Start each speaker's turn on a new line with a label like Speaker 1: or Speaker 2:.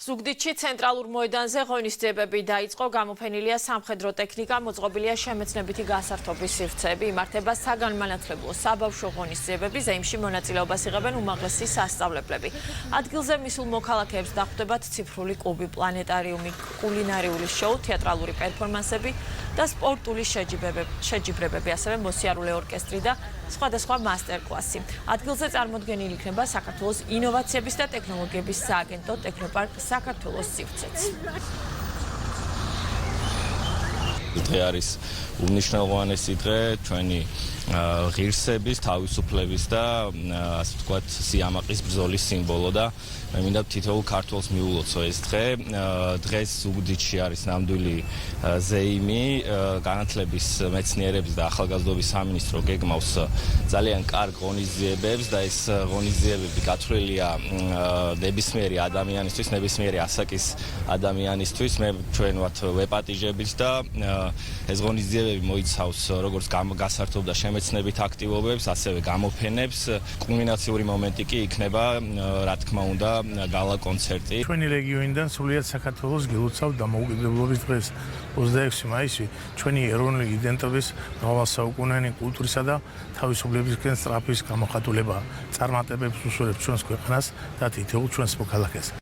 Speaker 1: ზუგდიდში ცენტრალურ მოედანზე ღონისძიებები დაიწყო, გამოფენილია სამხედრო ტექნიკა, მოწყობილია შემეცნებითი გასართობის სივრცეები, იმართება საგანმანათლებლო საბავშვო ღონისძიებები, ზეიმში მონაწილეობას იღებენ უმაღლესი სასწავლებლები. ადგილზე მისულ მოქალაქეებს დახვდებათ ციფრული კლუბი, პლანეტარიუმი, კულინარიული შოუ, თეატრალური პერფორმანსები და სპორტული შეჯიბრებები, ასევე მოსიარულე ორკესტრი და სხვადასხვა მასტერკლასი. ადგილზე წარმოდგენილი იქნება საქართველოს ინოვაციების და ტექნოლოგიების სააგენტო ტექნოპარკ საქართველოს სივრცეც.
Speaker 2: დღე არის უმნიშვნელოვანესი დღე ჩვენი ღირსების, თავისუფლების და ასე ვთქვათ, სიამაყის ბრძოლის სიმბოლო და მე მინდა თითოეულ ქართველს მიულოცო ეს დღე. დღეს ზუგდიდში არის ნამდვილი ზეიმი, განათლების, მეცნიერების და ახალგაზრდობის სამინისტრო გეგმავს ძალიან კარგ ღონისძიებებს და ეს ღონისძიებები გათვლილია ნებისმიერი ადამიანისთვის, ნებისმიერი ასაკის ადამიანისთვის. მე ჩვენ ვართ ვეპატიჟებით და ეს ღონისძიებები მოიცავს როგორც გასართობ და შემეცნებით აქტივობებს, ასევე გამოფენებს. კულმინაციური მომენტი კი იქნება, რა თქმა უნდა, გალა კონცერტი.
Speaker 3: ჩვენი რეგიონიდან სრულიად საქართველოს გილოცავთ დამოუკიდებლობის დღეს 26 მაისი, ჩვენი ეროვნული იდენტობის მრავალსაუკუნიანი კულტურისა და თავისუფლებისკენ სწრაფის გამოხატულება წარმატებებს უსურვებს ჩვენს ქვეყანას და თითოეულ ჩვენს მოქალაქეს.